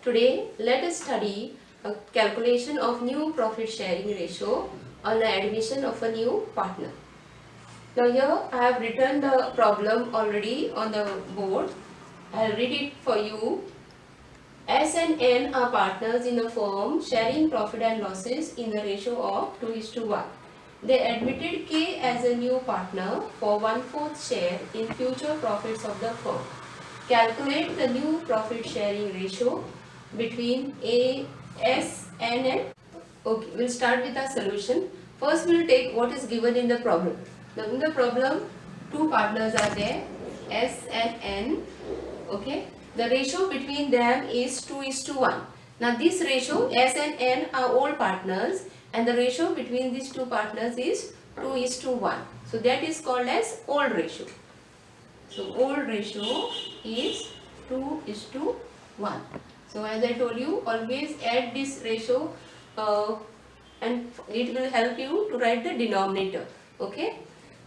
Today, let us study a calculation of new profit sharing ratio on the admission of a new partner. Now here I have written the problem already on the board. I will read it for you. S and N are partners in a firm sharing profit and losses in the ratio of 2:1. They admitted K as a new partner for 1/4 share in future profits of the firm. Calculate the new profit sharing ratio between A, S and N. Okay, we'll start with our solution. First we'll take what is given in the problem. Now in the problem, two partners are there, S and N. Okay, the ratio between them is 2:1. Now this ratio, S and N are all partners and the ratio between these two partners is 2:1. So that is called as old ratio. So old ratio is 2:1. So as I told you, always add this ratio and it will help you to write the denominator. Okay.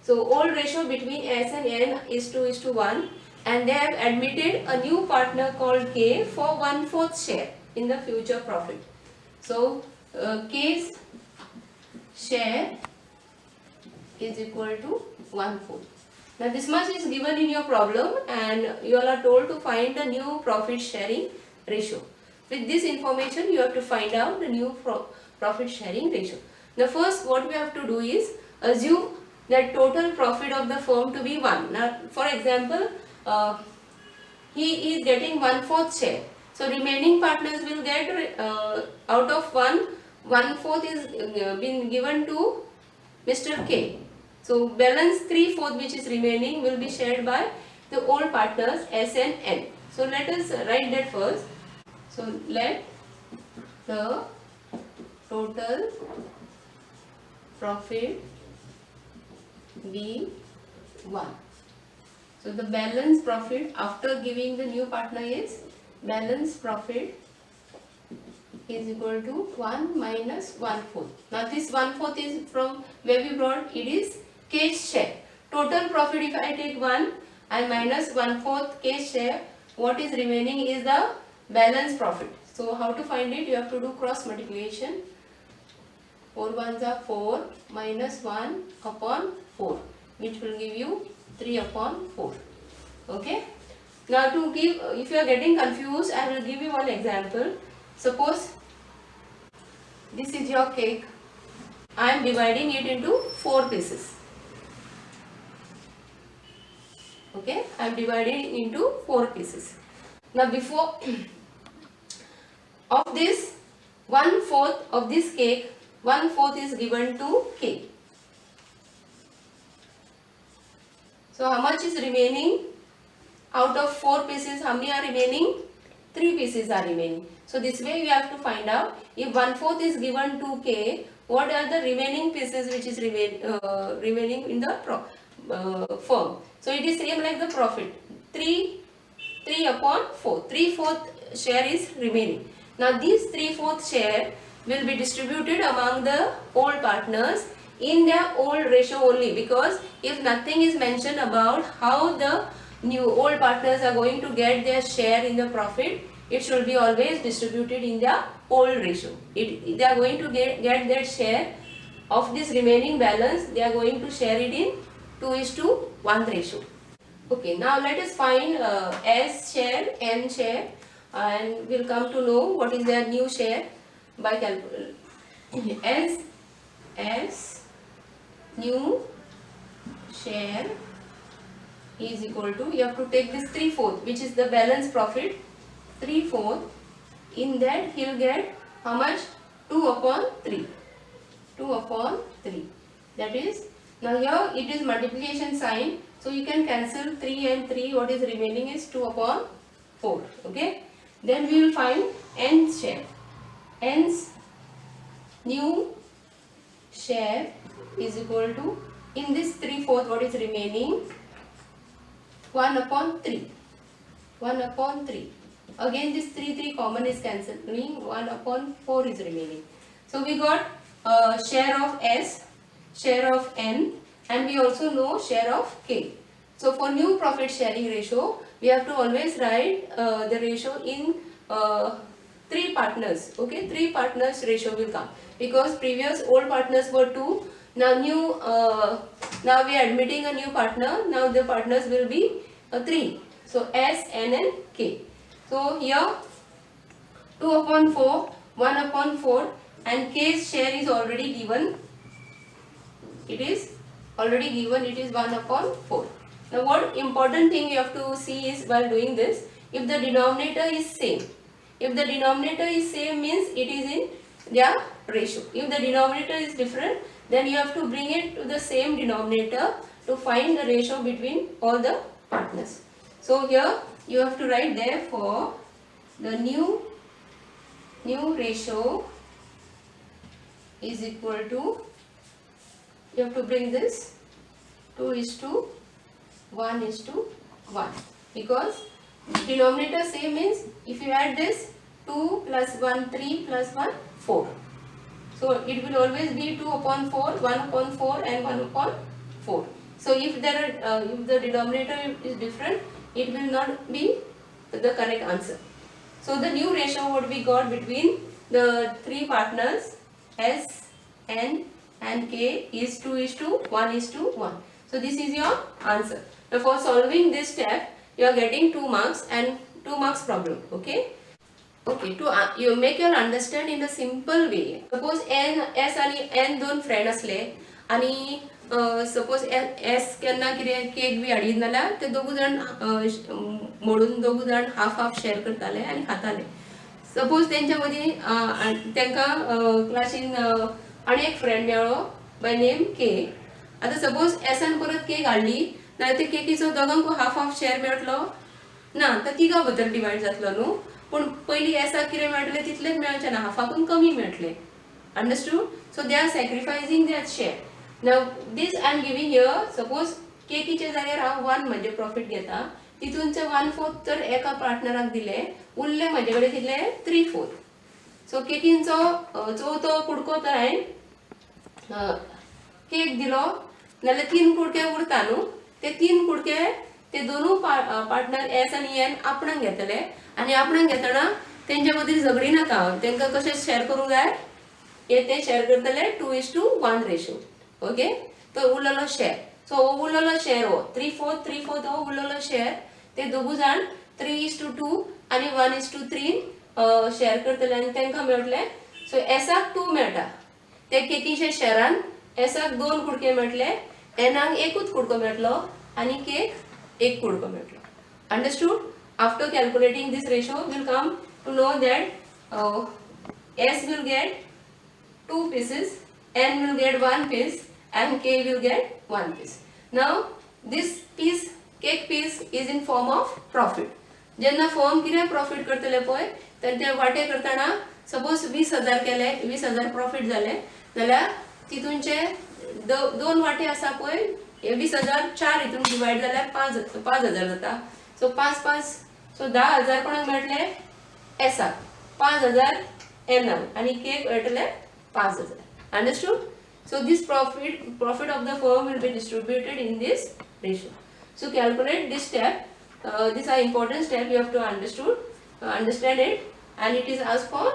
So old ratio between S and N is 2:1 and they have admitted a new partner called K for 1/4 share in the future profit. So K's share is equal to 1/4. Now this much is given in your problem and you all are told to find the new profit sharing ratio. With this information you have to find out the new profit sharing ratio. Now first what we have to do is assume that total profit of the firm to be 1. Now for example, he is getting 1/4 share. So remaining partners will get out of 1/4 is been given to Mr. K. So balance 3/4 which is remaining will be shared by the old partners S and N. So let us write that first. So let the total profit be 1. So the balance profit after giving the new partner is balance profit is equal to 1 minus 1/4. Now this 1/4 is from where we brought, it is K's share. Total profit if I take 1 and minus 1/4 K's share, what is remaining is the balance profit. So how to find it? You have to do cross multiplication. 4 ones are 4 minus 1 upon 4 which will give you 3 upon 4. Okay. Now to give, if you are getting confused, I will give you one example. Suppose this is your cake. I am dividing it into 4 pieces. Okay, I am dividing it into 4 pieces. Now before of this 1/4 of this cake, 1/4 is given to K. So how much is remaining? Out of 4 pieces, how many are remaining? 3 pieces are remaining. So this way you have to find out if 1/4 is given to K, what are the remaining pieces which is remaining in the firm. So it is same like the profit. 3 upon 4. 3/4 share is remaining. Now this 3/4 share will be distributed among the old partners in their old ratio only, because if nothing is mentioned about how the new old partners are going to get their share in the profit, it should be always distributed in their old ratio. They are going to get their share of this remaining balance, they are going to share it in 2:1 ratio. Okay, now let us find S share, N share, and we'll come to know what is their new share by calculating. S new share is equal to, you have to take this 3/4 which is the balance profit, 3/4. In that he will get how much? 2 upon 3. 2 upon 3. That is, now here it is multiplication sign, so you can cancel 3 and 3. What is remaining is 2 upon 4. Okay. Then we will find N's share. N's new share is equal to, in this 3/4 what is remaining? 1 upon 3. 1 upon 3. Again this 3 common is cancelling. 1 upon 4 is remaining. So we got share of S, share of N, and we also know share of K. So for new profit sharing ratio, we have to always write the ratio in 3 partners. Okay, 3 partners ratio will come because previous old partners were 2. Now now we are admitting a new partner. Now the partners will be 3. So S, N and K. So here 2 upon 4, 1 upon 4 and K's share is already given. It is already given, it is 1 upon 4. Now what important thing you have to see is while doing this, if the denominator is same. If the denominator is same means it is in their ratio. If the denominator is different, then you have to bring it to the same denominator to find the ratio between all the partners. So here you have to write therefore the new ratio is equal to, you have to bring this 2:1:1 because denominator same means if you add this 2 plus 1 3 plus 1 4. So it will always be 2 upon 4, 1 upon 4 and 1 upon 4. So if there are if the denominator is different, it will not be the correct answer. So the new ratio what we got between the 3 partners S, N and K is 2:1:1. So this is your answer. Now for solving this step, you are getting 2 marks and 2 marks problem. Okay. Okay. To you make your understand in a simple way. Suppose N, S आणि N दोन friend असले आणि suppose S केन्ना कितें cake B हाडीत जाल्यार ते दोगूय जाण मोडून दोगूय जाण हाफ शेअर करताले आणि खाताले. सपोज तेंच्या मदीं तांकां क्लासीन आणि एक फ्रेंड मेळ्ळो बाय नेम के. आता सपोज एसान परत केक हाडली नाल्यार ते केकीचो दोगांकूय हाफ शेअर मेळटलो ना, तर तिगा भितर डिवायड जातलो न्हू. पूण पयलीं एसाक कितें मेळटलें तितलेंच मेळचें ना, हाफाकून कमी मेळटलें. Understood? So they are sacrificing their share. Now this I am giving here suppose केकीच्या जाग्यार हांव 1 म्हणजे प्रॉफिट घेता, तितूनचे 1/4 तर एका पार्टनराक दिले, उरले म्हजे कडेन कितले 3/4. सो केकींचो चवथो कुडको तर हांवें केक दिलो नाल्यार 3 कुडके उरता न्हू, ते 3 कुडके ते दोनूय पार्टनर एस आनी एन आपणाक घेतले आनी आपणाक घेतना तेंच्या मदीं झगडी नाका, तांकां कशें शेअर करूंक जाय ते शेअर करतले 2:1 रेशो. ओके. तो उरलेलो शेअर. सो हो उरलेलो शेअर हो 3/4 हो उरलेलो शेअर ते दोगूय जाण 3:2 आनी 1:3 शेअर करतले आनी तांकां मेळटले. सो एसाक 2 मेळटा, ते केकीच्या शेअरान एसाक 2 कुडके मेळटले, एनाक एकूच कुडको मेळटलो आनी केक 1 कुडको मेळटलो. Understood? After calculating this ratio will come to know that S will get 2 pieces, N will get 1 piece and K will get 1 piece. Now this piece, cake piece is in form of profit. जेन्ना firm कितें profit करतले पळय तर ते वाटे करतना suppose 20,000 केले, 20,000 profit जाले जाल्यार तितूनचे 2 वाटे आसा पळय, 20,000 4 हितून डिवायड जाल्यार 5,000 जाता. सो 5 सो 10,000 कोणाक मेळटले एसाक, 5,000 एनाक आनी केक मेळटले 5,000. Understood? So this profit of the firm will be distributed in this ratio. So calculate this step. These are important steps you have to understand it, and it is asked for